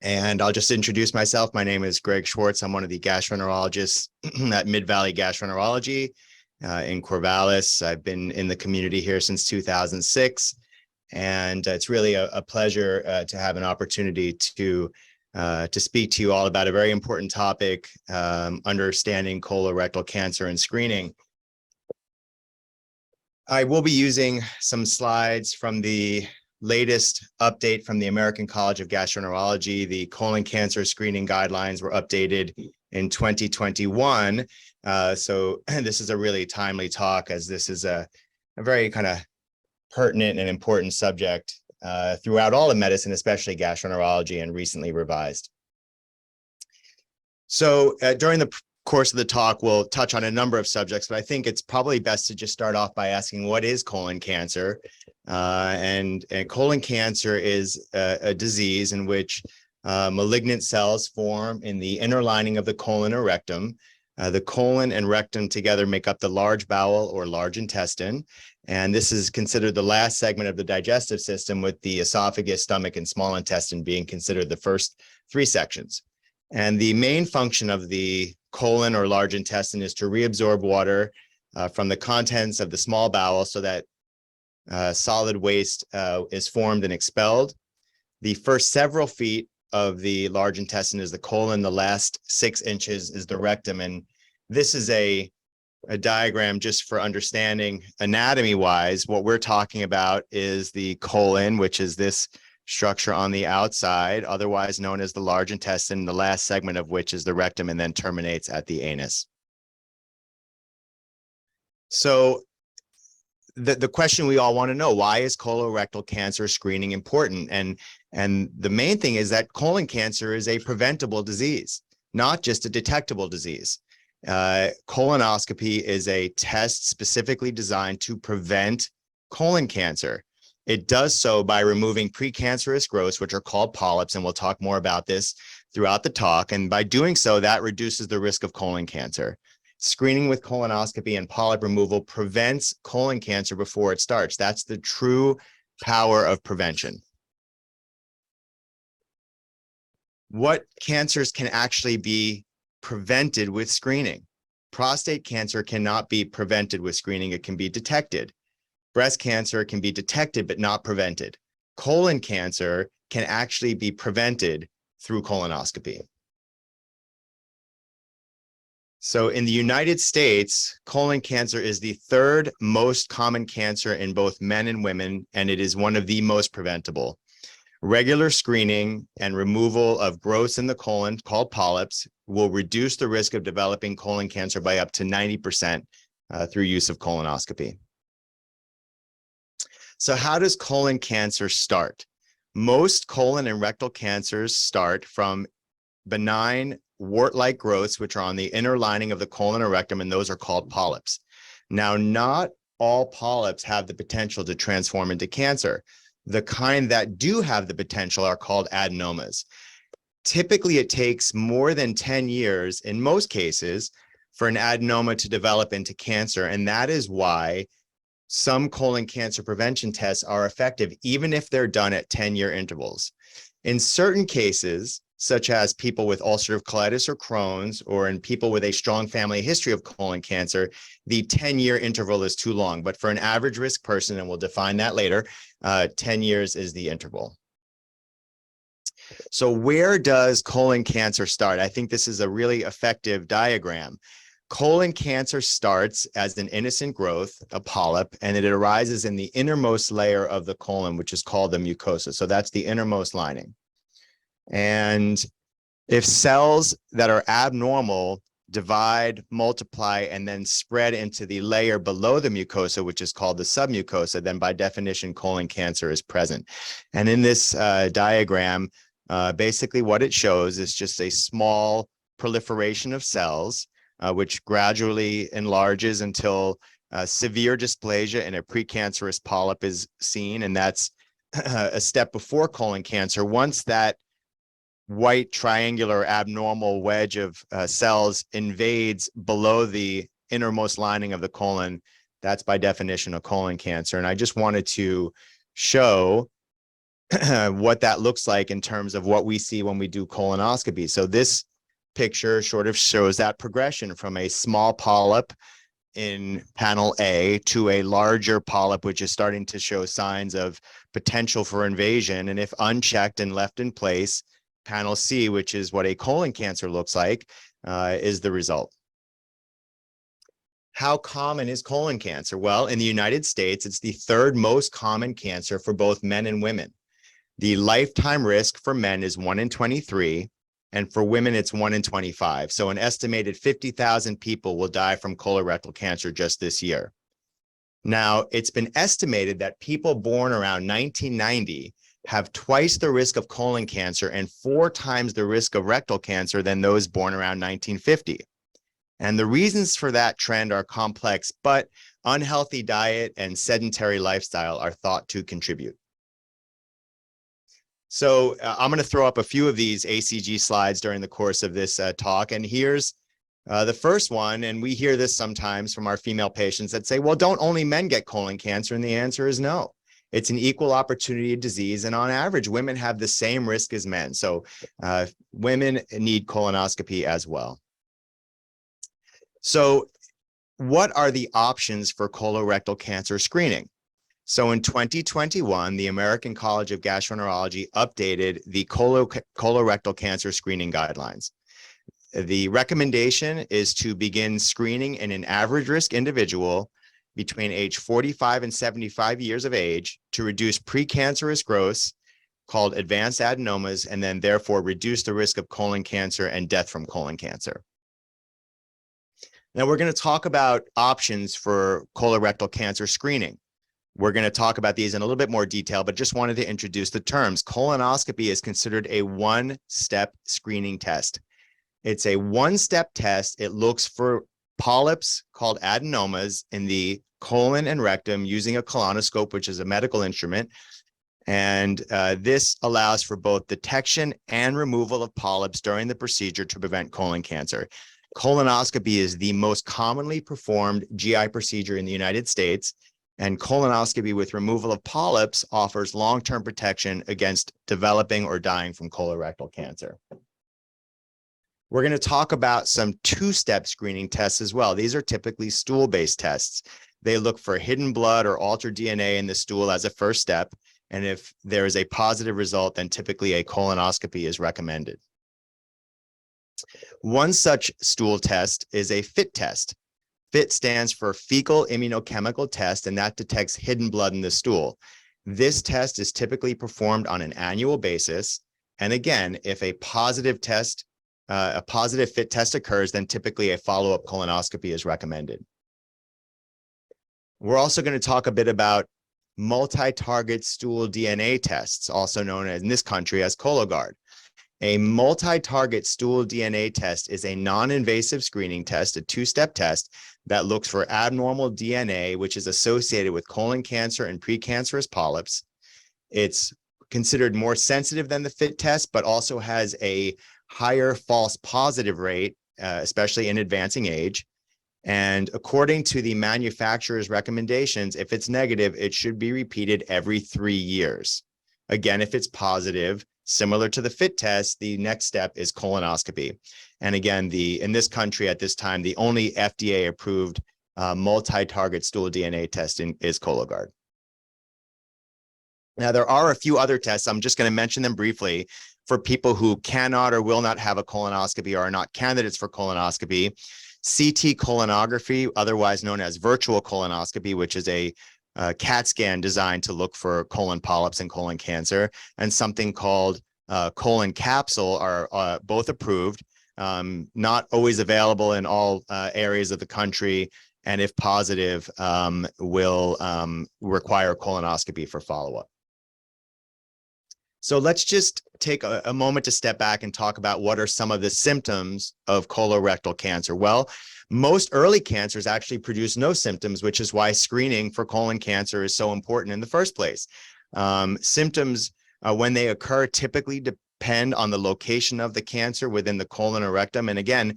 And I'll just introduce myself. My name is Greg Schwartz. I'm one of the gastroenterologists at Mid-Valley Gastroenterology in Corvallis. I've been in the community here since 2006. And it's really a pleasure to have an opportunity to speak to you all about a very important topic, understanding colorectal cancer and screening. I will be using some slides from the latest update from the American College of Gastroenterology. The colon cancer screening guidelines were updated in 2021. So this is a really timely talk, as this is a very kind of pertinent and important subject throughout all of medicine, especially gastroenterology, and recently revised. So during the course of the talk, we'll touch on a number of subjects, but I think it's probably best to just start off by asking, what is colon cancer? And colon cancer is a disease in which malignant cells form in the inner lining of the colon or rectum. The colon and rectum together make up the large bowel or large intestine. And this is considered the last segment of the digestive system, with the esophagus, stomach, and small intestine being considered the first three sections. And the main function of the colon or large intestine is to reabsorb water from the contents of the small bowel so that solid waste is formed and expelled. The first several feet of the large intestine is the colon. The last 6 inches is the rectum. And this is a diagram just for understanding anatomy-wise. What we're talking about is the colon, which is this structure on the outside, otherwise known as the large intestine, the last segment of which is the rectum and then terminates at the anus. So the question we all want to know, why is colorectal cancer screening important? And the main thing is that colon cancer is a preventable disease, not just a detectable disease. Colonoscopy is a test specifically designed to prevent colon cancer. It does so by removing precancerous growths, which are called polyps, and we'll talk more about this throughout the talk. And by doing so, that reduces the risk of colon cancer. Screening with colonoscopy and polyp removal prevents colon cancer before it starts. That's the true power of prevention. What cancers can actually be prevented with screening? Prostate cancer cannot be prevented with screening. It can be detected. Breast cancer can be detected but not prevented. Colon cancer can actually be prevented through colonoscopy. So in the United States, colon cancer is the third most common cancer in both men and women, and it is one of the most preventable. Regular screening and removal of growths in the colon, called polyps, will reduce the risk of developing colon cancer by up to 90% through use of colonoscopy. So how does colon cancer start? Most colon and rectal cancers start from benign wart-like growths, which are on the inner lining of the colon or rectum, and those are called polyps. Now, not all polyps have the potential to transform into cancer. The kind that do have the potential are called adenomas. Typically, it takes more than 10 years, in most cases, for an adenoma to develop into cancer, and that is why some colon cancer prevention tests are effective, even if they're done at 10-year intervals. In certain cases, such as people with ulcerative colitis or Crohn's, or in people with a strong family history of colon cancer, the 10-year interval is too long. But for an average risk person, and we'll define that later, 10 years is the interval. So where does colon cancer start? I think this is a really effective diagram. Colon cancer starts as an innocent growth, a polyp, and it arises in the innermost layer of the colon, which is called the mucosa. So that's the innermost lining. And if cells that are abnormal divide, multiply, and then spread into the layer below the mucosa, which is called the submucosa, then by definition, colon cancer is present. And in this diagram, basically what it shows is just a small proliferation of cells, which gradually enlarges until severe dysplasia and a precancerous polyp is seen. And that's a step before colon cancer. Once that white triangular abnormal wedge of cells invades below the innermost lining of the colon, that's by definition a colon cancer. And I just wanted to show what that looks like in terms of what we see when we do colonoscopy. So this picture sort of shows that progression from a small polyp in panel A to a larger polyp, which is starting to show signs of potential for invasion. And if unchecked and left in place, panel C, which is what a colon cancer looks like, is the result. How common is colon cancer? Well, in the United States, it's the third most common cancer for both men and women. The lifetime risk for men is 1 in 23, and for women, it's 1 in 25. So an estimated 50,000 people will die from colorectal cancer just this year. Now, it's been estimated that people born around 1990 have twice the risk of colon cancer and 4 times the risk of rectal cancer than those born around 1950. And the reasons for that trend are complex, but unhealthy diet and sedentary lifestyle are thought to contribute. So I'm going to throw up a few of these ACG slides during the course of this talk. And here's the first one. And we hear this sometimes from our female patients that say, well, don't only men get colon cancer? And the answer is no. It's an equal opportunity disease. And on average, women have the same risk as men. So women need colonoscopy as well. So what are the options for colorectal cancer screening? So in 2021, the American College of Gastroenterology updated the colorectal cancer screening guidelines. The recommendation is to begin screening in an average risk individual between age 45 and 75 years of age to reduce precancerous growths called advanced adenomas, and then therefore reduce the risk of colon cancer and death from colon cancer. Now we're going to talk about options for colorectal cancer screening. We're going to talk about these in a little bit more detail, but just wanted to introduce the terms. Colonoscopy is considered a one-step screening test. It's a one-step test. It looks for polyps called adenomas in the colon and rectum using a colonoscope, which is a medical instrument. And this allows for both detection and removal of polyps during the procedure to prevent colon cancer. Colonoscopy is the most commonly performed GI procedure in the United States, and colonoscopy with removal of polyps offers long-term protection against developing or dying from colorectal cancer. We're going to talk about some two-step screening tests as well. These are typically stool-based tests. They look for hidden blood or altered DNA in the stool as a first step, and if there is a positive result, then typically a colonoscopy is recommended. One such stool test is a FIT test. FIT stands for fecal immunochemical test, and that detects hidden blood in the stool. This test is typically performed on an annual basis. And again, if a positive FIT test occurs, then typically a follow-up colonoscopy is recommended. We're also going to talk a bit about multi-target stool DNA tests, also known in this country as Cologuard. A multi-target stool DNA test is a non-invasive screening test, a two-step test that looks for abnormal DNA, which is associated with colon cancer and precancerous polyps. It's considered more sensitive than the FIT test, but also has a higher false positive rate, especially in advancing age. And according to the manufacturer's recommendations, if it's negative, it should be repeated every 3 years. Again, if it's positive, similar to the FIT test, the next step is colonoscopy. And again, in this country at this time, the only FDA-approved multi-target stool DNA testing is Cologuard. Now, there are a few other tests. I'm just going to mention them briefly for people who cannot or will not have a colonoscopy or are not candidates for colonoscopy. CT colonography, otherwise known as virtual colonoscopy, which is a CAT scan designed to look for colon polyps and colon cancer, and something called colon capsule are both approved, not always available in all areas of the country, and if positive, will require colonoscopy for follow-up. So let's just take a moment to step back and talk about what are some of the symptoms of colorectal cancer. Well, most early cancers actually produce no symptoms, which is why screening for colon cancer is so important in the first place. Symptoms, when they occur, typically depend on the location of the cancer within the colon or rectum. And again,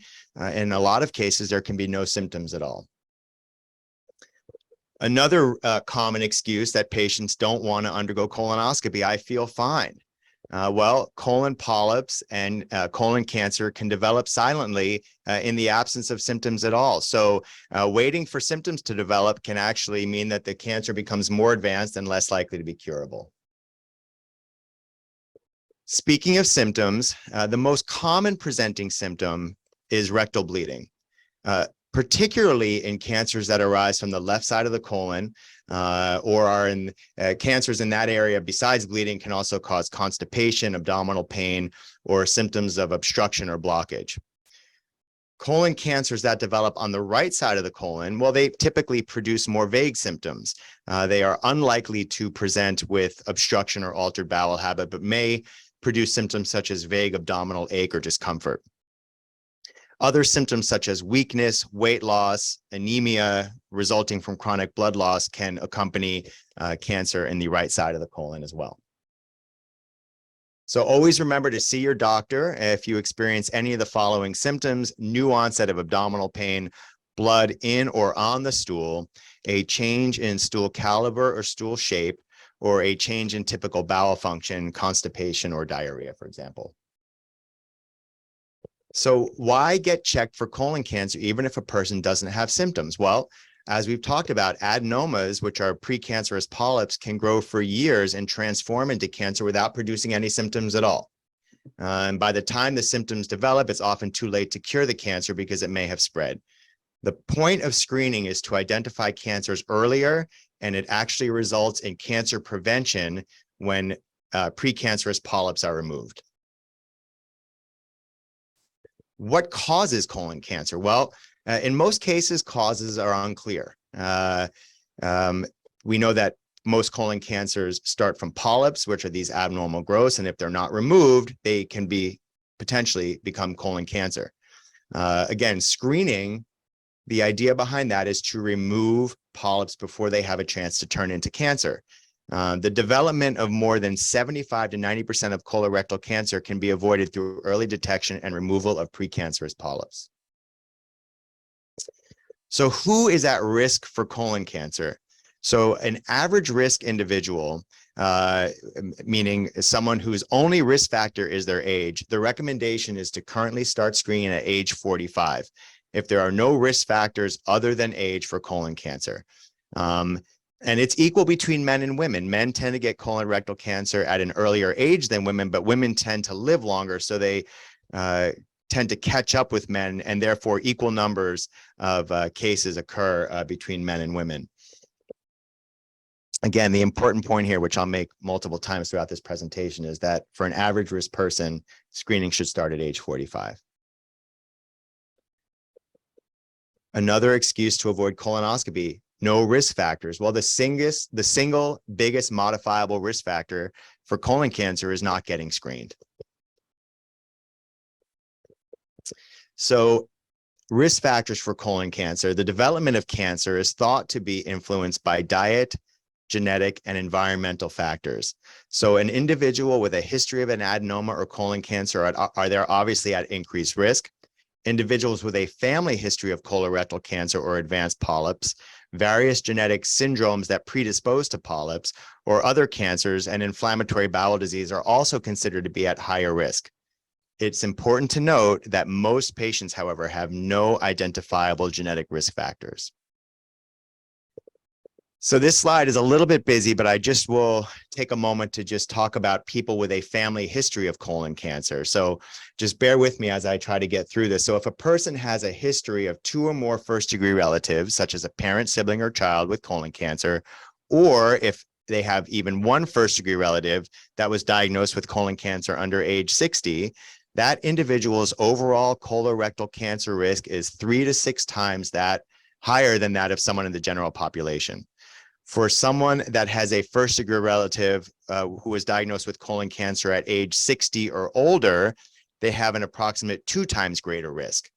in a lot of cases, there can be no symptoms at all. Another common excuse that patients don't want to undergo colonoscopy: I feel fine. Well, colon polyps and colon cancer can develop silently in the absence of symptoms at all. So waiting for symptoms to develop can actually mean that the cancer becomes more advanced and less likely to be curable. Speaking of symptoms, the most common presenting symptom is rectal bleeding, particularly in cancers that arise from the left side of the colon, or are in cancers in that area besides bleeding can also cause constipation, abdominal pain, or symptoms of obstruction or blockage. Colon cancers that develop on the right side of the colon, well, they typically produce more vague symptoms. They are unlikely to present with obstruction or altered bowel habit, but may produce symptoms such as vague abdominal ache or discomfort. Other symptoms such as weakness, weight loss, anemia resulting from chronic blood loss can accompany cancer in the right side of the colon as well. So always remember to see your doctor if you experience any of the following symptoms: new onset of abdominal pain, blood in or on the stool, a change in stool caliber or stool shape, or a change in typical bowel function, constipation, or diarrhea, for example. So why get checked for colon cancer even if a person doesn't have symptoms? Well, as we've talked about, adenomas, which are precancerous polyps, can grow for years and transform into cancer without producing any symptoms at all. And by the time the symptoms develop, it's often too late to cure the cancer because it may have spread. The point of screening is to identify cancers earlier, and it actually results in cancer prevention when precancerous polyps are removed. What causes colon cancer? Well, in most cases, causes are unclear. We know that most colon cancers start from polyps, which are these abnormal growths, and if they're not removed, they can potentially become colon cancer. Again, screening, the idea behind that is to remove polyps before they have a chance to turn into cancer. The development of more than 75 to 90% of colorectal cancer can be avoided through early detection and removal of precancerous polyps. So who is at risk for colon cancer? So an average risk individual, meaning someone whose only risk factor is their age, the recommendation is to currently start screening at age 45 if there are no risk factors other than age for colon cancer. And it's equal between men and women. Men tend to get colorectal cancer at an earlier age than women, but women tend to live longer, so they tend to catch up with men, and therefore equal numbers of cases occur between men and women. Again, the important point here, which I'll make multiple times throughout this presentation, is that for an average risk person, screening should start at age 45. Another excuse to avoid colonoscopy: no risk factors. Well, the single biggest modifiable risk factor for colon cancer is not getting screened. So risk factors for colon cancer: the development of cancer is thought to be influenced by diet, genetic, and environmental factors. So an individual with a history of an adenoma or colon cancer are there obviously at increased risk. Individuals with a family history of colorectal cancer or advanced polyps, various genetic syndromes that predispose to polyps, or other cancers and inflammatory bowel disease are also considered to be at higher risk. It's important to note that most patients, however, have no identifiable genetic risk factors. So this slide is a little bit busy, but I just will take a moment to just talk about people with a family history of colon cancer. So just bear with me as I try to get through this. So if a person has a history of 2 or more first-degree relatives, such as a parent, sibling, or child with colon cancer, or if they have even one first-degree relative that was diagnosed with colon cancer under age 60, that individual's overall colorectal cancer risk is 3 to 6 times that higher than that of someone in the general population. For someone that has a first-degree relative who was diagnosed with colon cancer at age 60 or older, they have an approximate 2 times greater risk.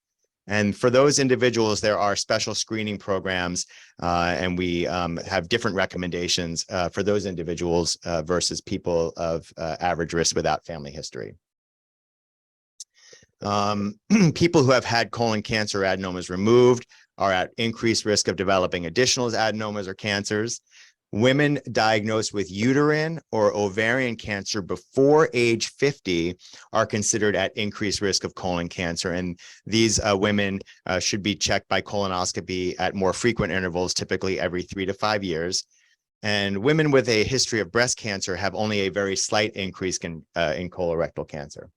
And for those individuals, there are special screening programs, and we have different recommendations for those individuals versus people of average risk without family history. People who have had colon cancer adenomas removed are at increased risk of developing additional adenomas or cancers. Women diagnosed with uterine or ovarian cancer before age 50 are considered at increased risk of colon cancer. And these women should be checked by colonoscopy at more frequent intervals, typically every 3 to 5 years. And women with a history of breast cancer have only a very slight increase in colorectal cancer.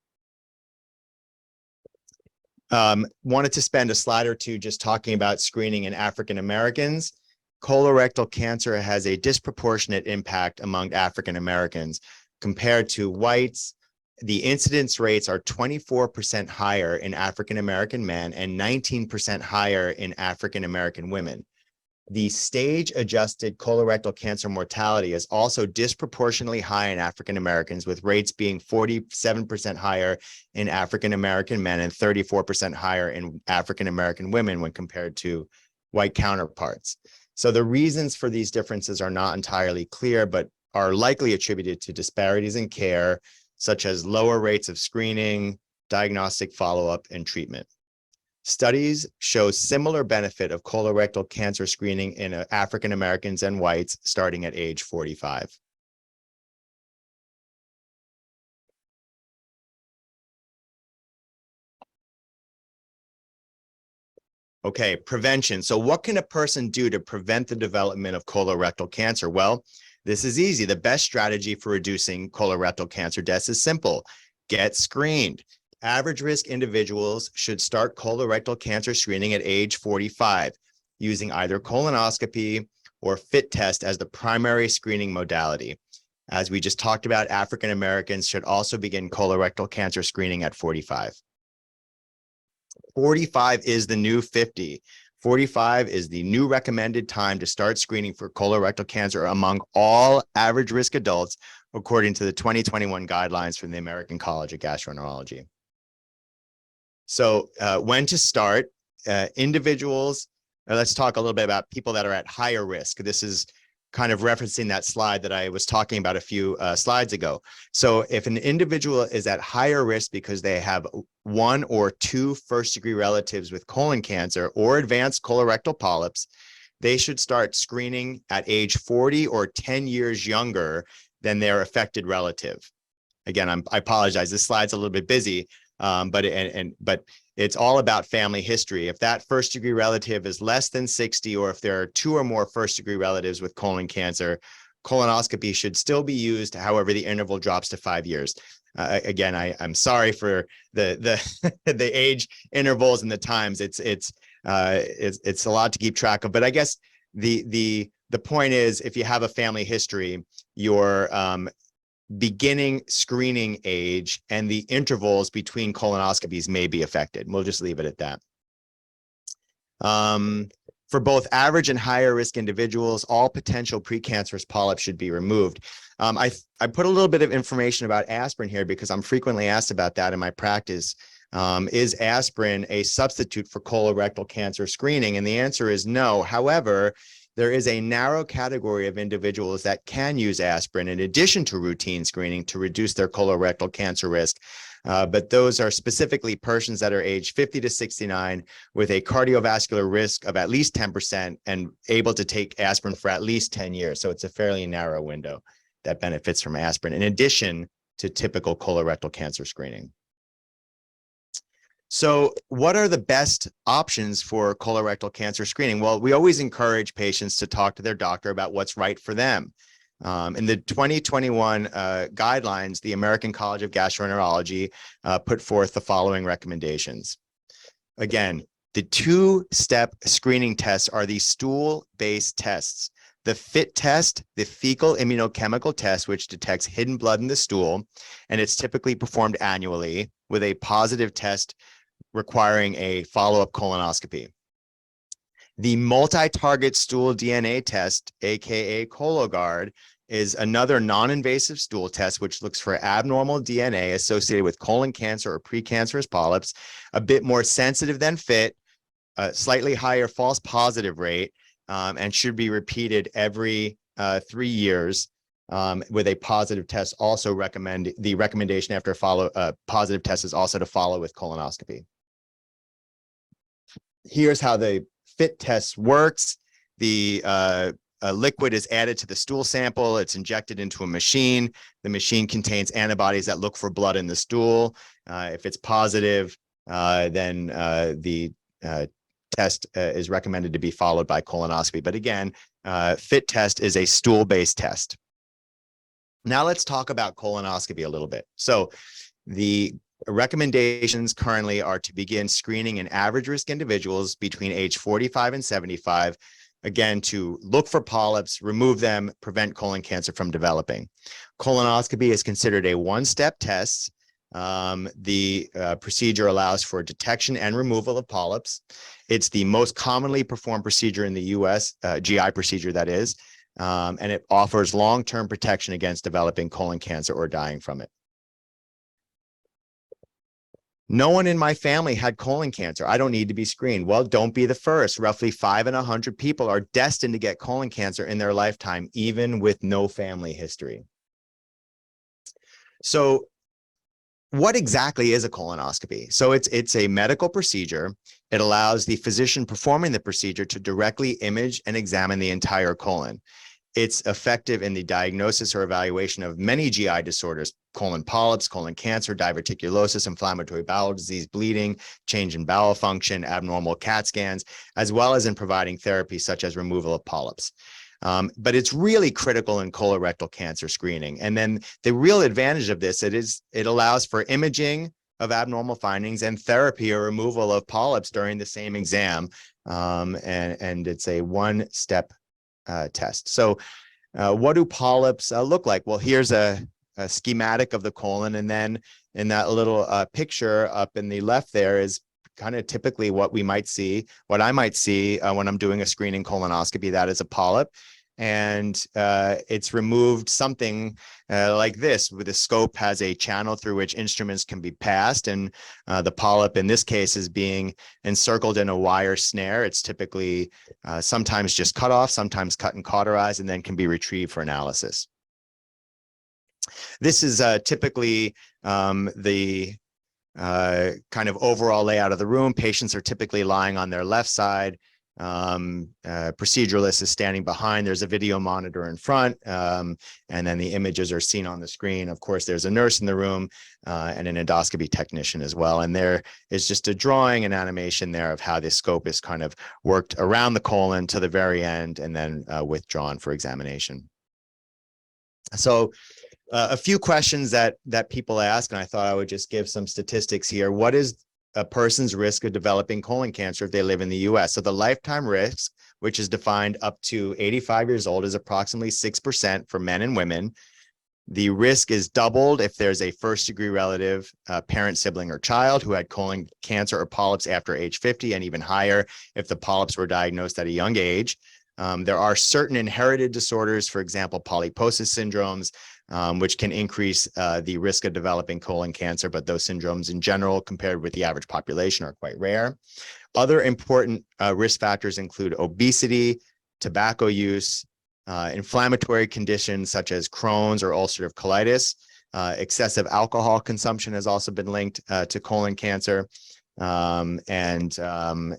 Wanted to spend a slide or two just talking about screening in African Americans. Colorectal cancer has a disproportionate impact among African Americans compared to whites. The incidence rates are 24% higher in African American men and 19% higher in African American women. The stage-adjusted colorectal cancer mortality is also disproportionately high in African Americans, with rates being 47% higher in African American men and 34% higher in African American women when compared to white counterparts. So the reasons for these differences are not entirely clear, but are likely attributed to disparities in care, such as lower rates of screening, diagnostic follow-up, and treatment. Studies show similar benefit of colorectal cancer screening in African Americans and whites starting at age 45. Okay, prevention. So what can a person do to prevent the development of colorectal cancer? Well, this is easy. The best strategy for reducing colorectal cancer deaths is simple. Get screened. Average risk individuals should start colorectal cancer screening at age 45, using either colonoscopy or FIT test as the primary screening modality. As we just talked about, African Americans should also begin colorectal cancer screening at 45. 45 is the new 50. 45 is the new recommended time to start screening for colorectal cancer among all average risk adults, according to the 2021 guidelines from the American College of Gastroenterology. So when to start, individuals, let's talk a little bit about people that are at higher risk. This is kind of referencing that slide that I was talking about a few slides ago. So if an individual is at higher risk because they have 1 or 2 first-degree relatives with colon cancer or advanced colorectal polyps, they should start screening at age 40 or 10 years younger than their affected relative. Again, I apologize, this slide's a little bit busy, but it's all about family history. If that first-degree relative is less than 60, or if there are 2 or more first-degree relatives with colon cancer, colonoscopy should still be used. However, the interval drops to 5 years. Again, I'm sorry for the the age intervals and the times. It's a lot to keep track of. But I guess the point is, if you have a family history, your beginning screening age and the intervals between colonoscopies may be affected. We'll just leave it at that. For both average and higher risk individuals, all potential precancerous polyps should be removed. I put a little bit of information about aspirin here because I'm frequently asked about that in my practice. Is aspirin a substitute for colorectal cancer screening? And the answer is no. However, there is a narrow category of individuals that can use aspirin in addition to routine screening to reduce their colorectal cancer risk. But those are specifically persons that are aged 50 to 69 with a cardiovascular risk of at least 10% and able to take aspirin for at least 10 years. So it's a fairly narrow window that benefits from aspirin in addition to typical colorectal cancer screening. So what are the best options for colorectal cancer screening? Well, we always encourage patients to talk to their doctor about what's right for them. In the 2021 guidelines, the American College of Gastroenterology put forth the following recommendations. Again, the 2-step screening tests are the stool-based tests. The FIT test, the fecal immunochemical test, which detects hidden blood in the stool, and it's typically performed annually with a positive test requiring a follow-up colonoscopy. The multi-target stool DNA test, aka Cologuard, is another non-invasive stool test which looks for abnormal DNA associated with colon cancer or precancerous polyps, a bit more sensitive than FIT, a slightly higher false positive rate, and should be repeated every 3 years. With a positive test, also the recommendation after a positive test is also to follow with colonoscopy. Here's how the FIT test works. The liquid is added to the stool sample. It's injected into a machine. The machine contains antibodies that look for blood in the stool. If it's positive, then the test is recommended to be followed by colonoscopy. But again, FIT test is a stool-based test. Now let's talk about colonoscopy a little bit. So the recommendations currently are to begin screening in average risk individuals between age 45 and 75, again, to look for polyps, remove them, prevent colon cancer from developing. Colonoscopy is considered a one-step test. The procedure allows for detection and removal of polyps. It's the most commonly performed procedure in the US, GI procedure that is, and it offers long-term protection against developing colon cancer or dying from it. No one in my family had colon cancer. I don't need to be screened. Well, don't be the first. Roughly 5 in 100 people are destined to get colon cancer in their lifetime, even with no family history. So what exactly is a colonoscopy? So it's a medical procedure. It allows the physician performing the procedure to directly image and examine the entire colon. It's effective in the diagnosis or evaluation of many GI disorders: colon polyps, colon cancer, diverticulosis, inflammatory bowel disease, bleeding, change in bowel function, abnormal CAT scans, as well as in providing therapy such as removal of polyps. But it's really critical in colorectal cancer screening. And then the real advantage of this, it allows for imaging of abnormal findings and therapy or removal of polyps during the same exam. And it's a one-step test. So what do polyps look like? Well, here's a schematic of the colon. And then in that little picture up in the left there is kind of typically what we might see, what I might see when I'm doing a screening colonoscopy. That is a polyp. And it's removed something like this, where the scope has a channel through which instruments can be passed. And the polyp in this case is being encircled in a wire snare. It's typically sometimes just cut off, sometimes cut and cauterized, and then can be retrieved for analysis. This is typically the kind of overall layout of the room. Patients are typically lying on their left side. Proceduralist is standing behind. There's a video monitor in front, and then the images are seen on the screen. Of course, there's a nurse in the room and an endoscopy technician as well. And there is just a drawing and animation there of how this scope is kind of worked around the colon to the very end and then withdrawn for examination. So a few questions that people ask, and I thought I would just give some statistics here. What is a person's risk of developing colon cancer if they live in the US? So the lifetime risk, which is defined up to 85 years old, is approximately 6% for men and women. The risk is doubled if there's a first-degree relative, parent, sibling, or child who had colon cancer or polyps after age 50, and even higher if the polyps were diagnosed at a young age. There are certain inherited disorders, for example, polyposis syndromes, which can increase the risk of developing colon cancer, but those syndromes in general, compared with the average population, are quite rare. Other important risk factors include obesity, tobacco use, inflammatory conditions such as Crohn's or ulcerative colitis. Excessive alcohol consumption has also been linked to colon cancer. And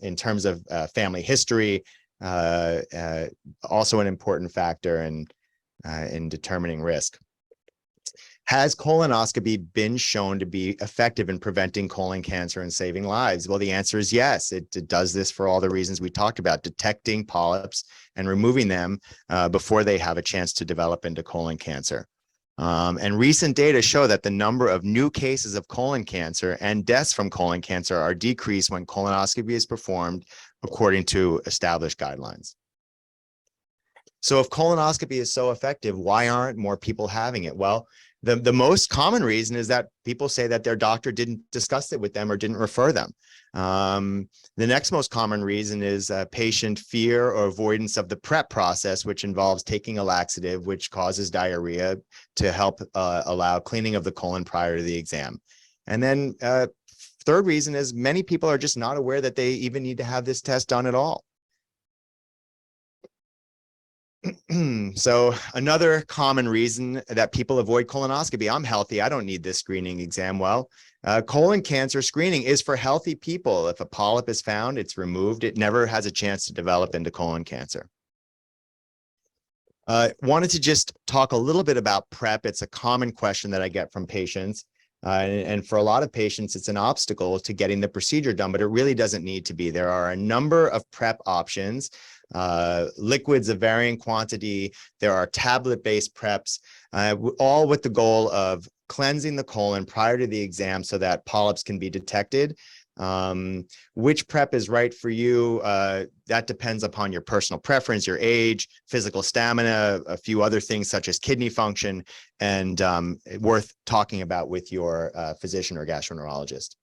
in terms of family history, also an important factor in determining risk. Has colonoscopy been shown to be effective in preventing colon cancer and saving lives? Well, the answer is yes. It does this for all the reasons we talked about: detecting polyps and removing them before they have a chance to develop into colon cancer. And recent data show that the number of new cases of colon cancer and deaths from colon cancer are decreased when colonoscopy is performed according to established guidelines. So if colonoscopy is so effective, why aren't more people having it? Well, the most common reason is that people say that their doctor didn't discuss it with them or didn't refer them. The next most common reason is patient fear or avoidance of the prep process, which involves taking a laxative, which causes diarrhea, to help allow cleaning of the colon prior to the exam. And then third reason is many people are just not aware that they even need to have this test done at all. So another common reason that people avoid colonoscopy, I'm healthy, I don't need this screening exam. Well, colon cancer screening is for healthy people. If a polyp is found, it's removed. It never has a chance to develop into colon cancer. Wanted to just talk a little bit about prep. It's a common question that I get from patients. And for a lot of patients, it's an obstacle to getting the procedure done, but it really doesn't need to be. There are a number of prep options, liquids of varying quantity. There are tablet-based preps, all with the goal of cleansing the colon prior to the exam so that polyps can be detected. Which prep is right for you, that depends upon your personal preference, your age, physical stamina, a few other things such as kidney function, and worth talking about with your physician or gastroenterologist.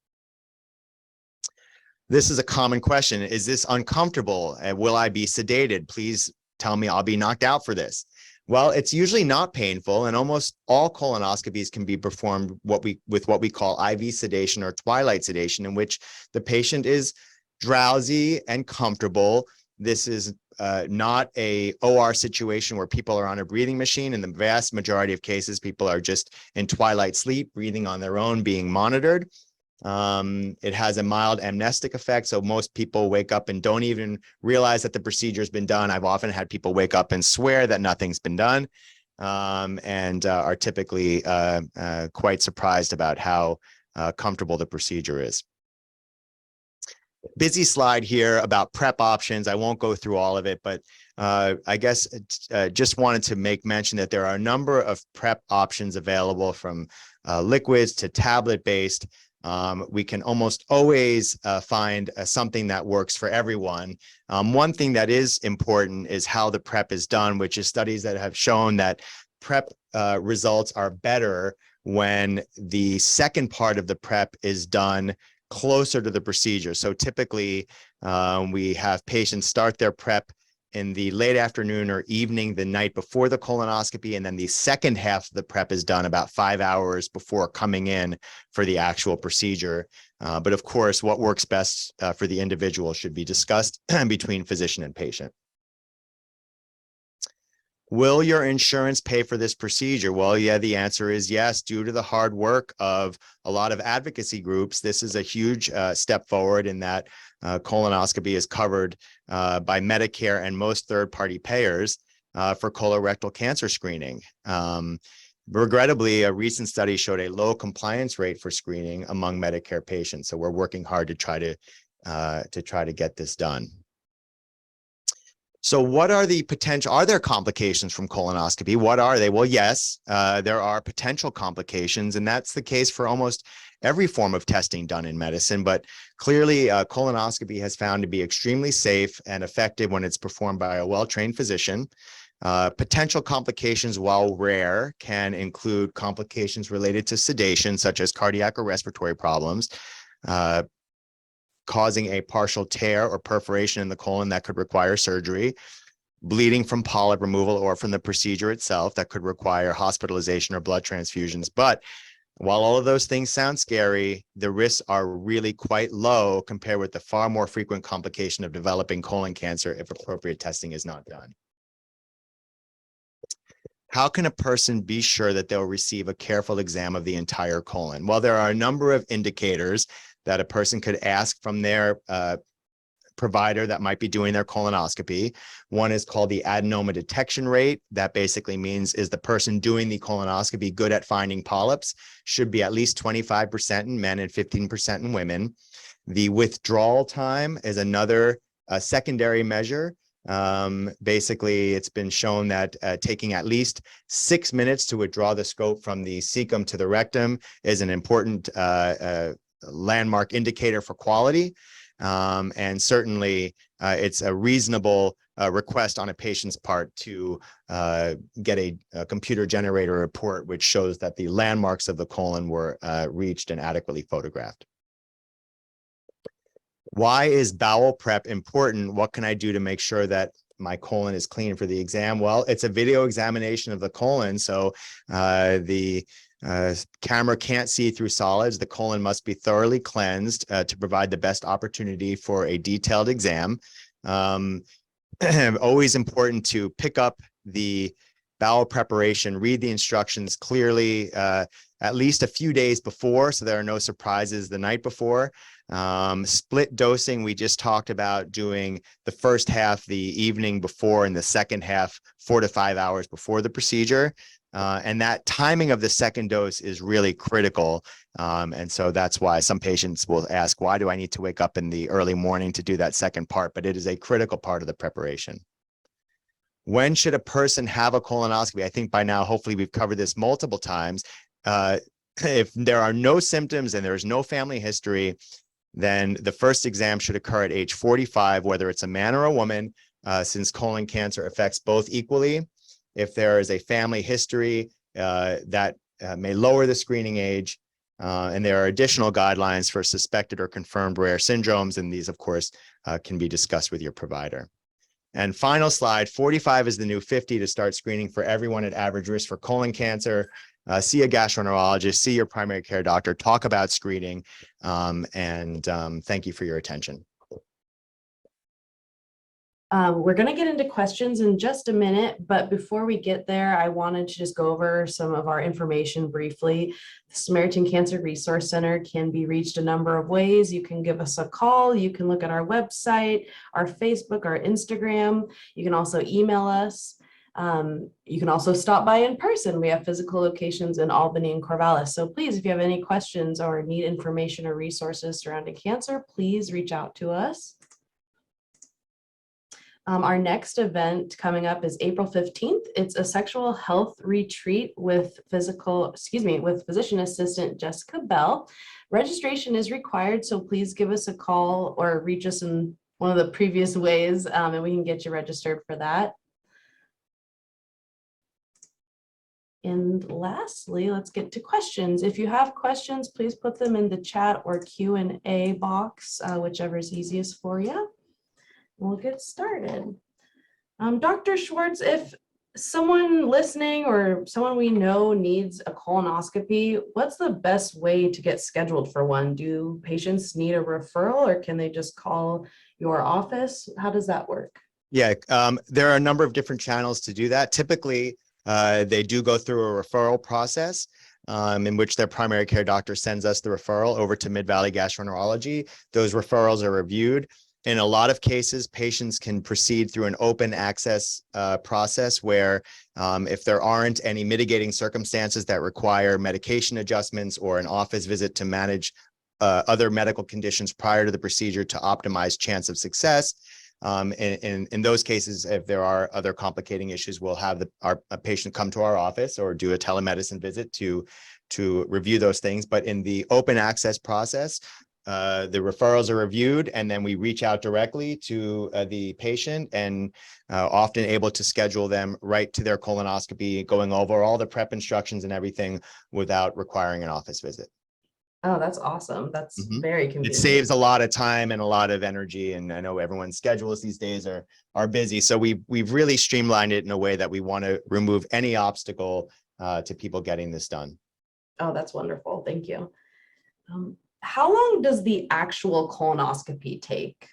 This is a common question. Is this uncomfortable? Will I be sedated? Please tell me I'll be knocked out for this. Well, it's usually not painful, and almost all colonoscopies can be performed with what we call IV sedation or twilight sedation, in which the patient is drowsy and comfortable. This is not a OR situation where people are on a breathing machine. In the vast majority of cases, people are just in twilight sleep, breathing on their own, being monitored. It has a mild amnestic effect, so most people wake up and don't even realize that the procedure's been done. I've often had people wake up and swear that nothing's been done, and are typically quite surprised about how comfortable the procedure is. Busy slide here about prep options. I won't go through all of it, but I guess just wanted to make mention that there are a number of prep options available, from liquids to tablet-based. We can almost always find something that works for everyone. One thing that is important is how the prep is done, which is studies that have shown that prep results are better when the second part of the prep is done closer to the procedure. So typically, we have patients start their prep in the late afternoon or evening the night before the colonoscopy, and then the second half of the prep is done about 5 hours before coming in for the actual procedure. But of course, what works best for the individual should be discussed between physician and patient. Will your insurance pay for this procedure? Well, yeah, the answer is yes. Due to the hard work of a lot of advocacy groups, this is a huge step forward in that colonoscopy is covered by Medicare and most third-party payers for colorectal cancer screening. Regrettably, a recent study showed a low compliance rate for screening among Medicare patients. So we're working hard to try to get this done. So what are the potential, are there complications from colonoscopy? What are they? Well, yes, there are potential complications, and that's the case for almost every form of testing done in medicine. But clearly, colonoscopy has found to be extremely safe and effective when it's performed by a well-trained physician. Potential complications, while rare, can include complications related to sedation, such as cardiac or respiratory problems, causing a partial tear or perforation in the colon that could require surgery, bleeding from polyp removal or from the procedure itself that could require hospitalization or blood transfusions. But while all of those things sound scary, the risks are really quite low compared with the far more frequent complication of developing colon cancer if appropriate testing is not done. How can a person be sure that they'll receive a careful exam of the entire colon? Well, there are a number of indicators that a person could ask from their provider that might be doing their colonoscopy. One is called the adenoma detection rate. That basically means, is the person doing the colonoscopy good at finding polyps? Should be at least 25% in men and 15% in women. The withdrawal time is another secondary measure. Basically, it's been shown that taking at least 6 minutes to withdraw the scope from the cecum to the rectum is an important landmark indicator for quality. And certainly it's a reasonable request on a patient's part to get a computer generated report which shows that the landmarks of the colon were reached and adequately photographed. Why is bowel prep important? What can I do to make sure that my colon is clean for the exam? Well, it's a video examination of the colon, so the camera can't see through solids. The colon must be thoroughly cleansed to provide the best opportunity for a detailed exam. Always important to pick up the bowel preparation, read the instructions clearly at least a few days before, so there are no surprises the night before. Split dosing, we just talked about doing the first half the evening before and the second half 4 to 5 hours before the procedure. And that timing of the second dose is really critical. And so that's why some patients will ask, why do I need to wake up in the early morning to do that second part? But it is a critical part of the preparation. When should a person have a colonoscopy? I think by now, hopefully we've covered this multiple times. If there are no symptoms and there's no family history, then the first exam should occur at age 45, whether it's a man or a woman, since colon cancer affects both equally. If there is a family history, that may lower the screening age. And there are additional guidelines for suspected or confirmed rare syndromes. And these, of course, can be discussed with your provider. And final slide, 45 is the new 50 to start screening for everyone at average risk for colon cancer. See a gastroenterologist, see your primary care doctor, talk about screening, and thank you for your attention. We're going to get into questions in just a minute, but before we get there, I wanted to just go over some of our information briefly. The Samaritan Cancer Resource Center can be reached a number of ways. You can give us a call. You can look at our website, our Facebook, our Instagram. You can also email us. You can also stop by in person. We have physical locations in Albany and Corvallis. So please, if you have any questions or need information or resources surrounding cancer, please reach out to us. Our next event coming up is April 15th. It's a sexual health retreat with physician assistant Jessica Bell. Registration is required, so please give us a call or reach us in one of the previous ways, and we can get you registered for that. And lastly, let's get to questions. If you have questions, please put them in the chat or Q&A box, whichever is easiest for you. We'll get started. Dr. Schwartz, if someone listening or someone we know needs a colonoscopy, what's the best way to get scheduled for one? Do patients need a referral or can they just call your office? How does that work? Yeah, there are a number of different channels to do that. Typically, they do go through a referral process in which their primary care doctor sends us the referral over to Mid-Valley Gastroenterology. Those referrals are reviewed. In a lot of cases, patients can proceed through an open access process where if there aren't any mitigating circumstances that require medication adjustments or an office visit to manage other medical conditions prior to the procedure to optimize chance of success. In those cases, if there are other complicating issues, we'll have a patient come to our office or do a telemedicine visit to review those things. But in the open access process, the referrals are reviewed and then we reach out directly to the patient and often able to schedule them right to their colonoscopy, going over all the prep instructions and everything without requiring an office visit. Oh, that's awesome. That's very convenient. It saves a lot of time and a lot of energy. And I know everyone's schedules these days are busy. So we've really streamlined it in a way that we want to remove any obstacle to people getting this done. Oh, that's wonderful. Thank you. How long does the actual colonoscopy take?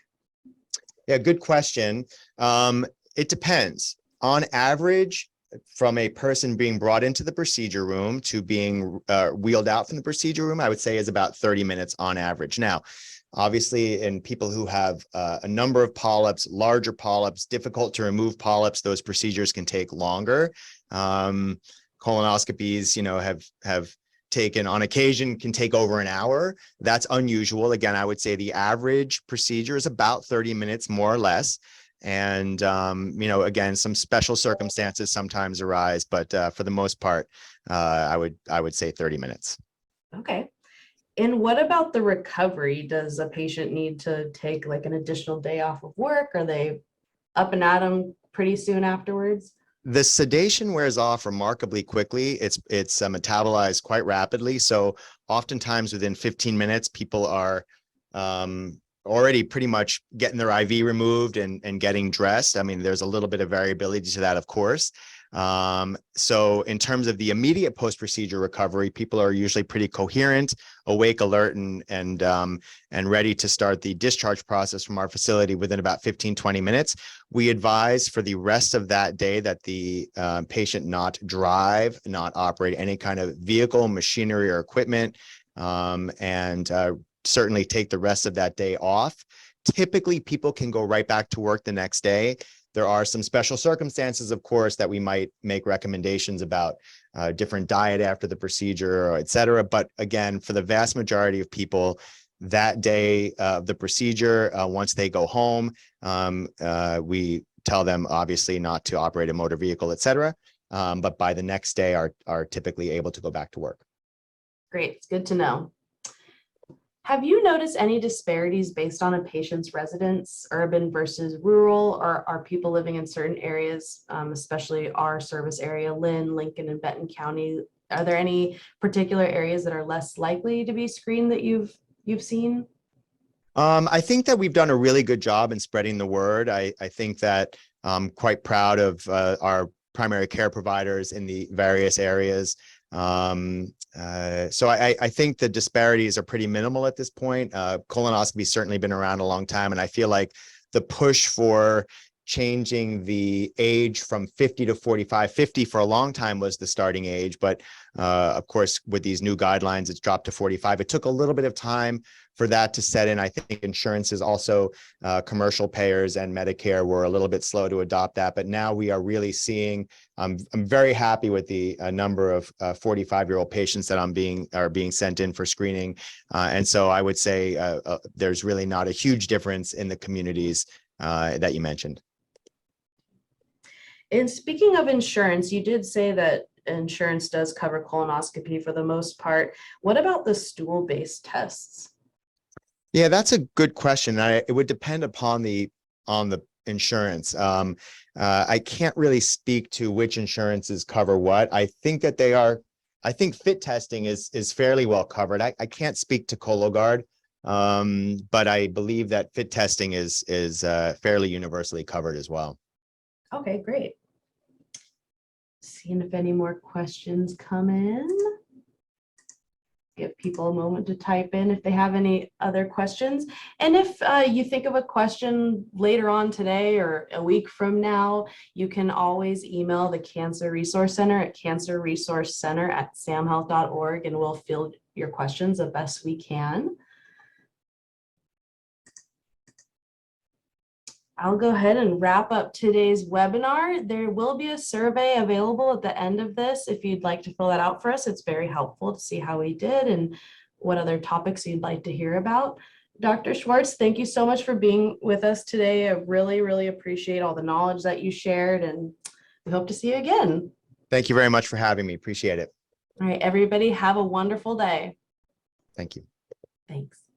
Yeah, good question. It depends. On average, from a person being brought into the procedure room to being wheeled out from the procedure room, I would say is about 30 minutes on average. Now, obviously, in people who have a number of polyps, larger polyps, difficult to remove polyps, those procedures can take longer. Colonoscopies, have taken on occasion can take over an hour. That's unusual. Again, I would say the average procedure is about 30 minutes, more or less. And, again, some special circumstances sometimes arise, but for the most part, I would say 30 minutes. Okay. And what about the recovery? Does a patient need to take like an additional day off of work? Are they up and at 'em pretty soon afterwards? The sedation wears off remarkably quickly. It's metabolized quite rapidly. So oftentimes within 15 minutes, people are already pretty much getting their IV removed and getting dressed. I mean, there's a little bit of variability to that, of course. So in terms of the immediate post-procedure recovery, people are usually pretty coherent, awake, alert, and ready to start the discharge process from our facility within about 15-20 minutes. We advise for the rest of that day that the patient not drive, not operate any kind of vehicle, machinery, or equipment, and certainly take the rest of that day off. Typically, people can go right back to work the next day. There are some special circumstances, of course, that we might make recommendations about different diet after the procedure, et cetera. But again, for the vast majority of people, that day of the procedure, once they go home, we tell them obviously not to operate a motor vehicle, et cetera. But by the next day are typically able to go back to work. Great, it's good to know. Have you noticed any disparities based on a patient's residence, urban versus rural, or are people living in certain areas, especially our service area, Lynn, Lincoln, and Benton County? Are there any particular areas that are less likely to be screened that you've seen? I think that we've done a really good job in spreading the word. I think that I'm quite proud of our primary care providers in the various areas. So I think the disparities are pretty minimal at this point. Colonoscopy has certainly been around a long time, and I feel like the push for changing the age from 50 to 45, 50 for a long time was the starting age, but of course, with these new guidelines, it's dropped to 45. It took a little bit of time for that to set in. I think insurance is also commercial payers and Medicare were a little bit slow to adopt that, but now we are really seeing. I'm very happy with the number of 45-year-old patients that are being sent in for screening, and so I would say there's really not a huge difference in the communities that you mentioned. And speaking of insurance, you did say that insurance does cover colonoscopy for the most part. What about the stool-based tests? Yeah, that's a good question. It would depend upon the insurance. I can't really speak to which insurances cover what. I think that I think fit testing is fairly well covered. I can't speak to Cologuard, but I believe that fit testing is fairly universally covered as well. Okay, great. Seeing if any more questions come in. Give people a moment to type in if they have any other questions. And if you think of a question later on today or a week from now, you can always email the Cancer Resource Center at cancerresourcecenter@samhealth.org, and we'll field your questions the best we can. I'll go ahead and wrap up today's webinar. There will be a survey available at the end of this. If you'd like to fill that out for us, it's very helpful to see how we did and what other topics you'd like to hear about. Dr. Schwartz, thank you so much for being with us today. I really, really appreciate all the knowledge that you shared, and we hope to see you again. Thank you very much for having me. Appreciate it. All right, everybody, have a wonderful day. Thank you. Thanks.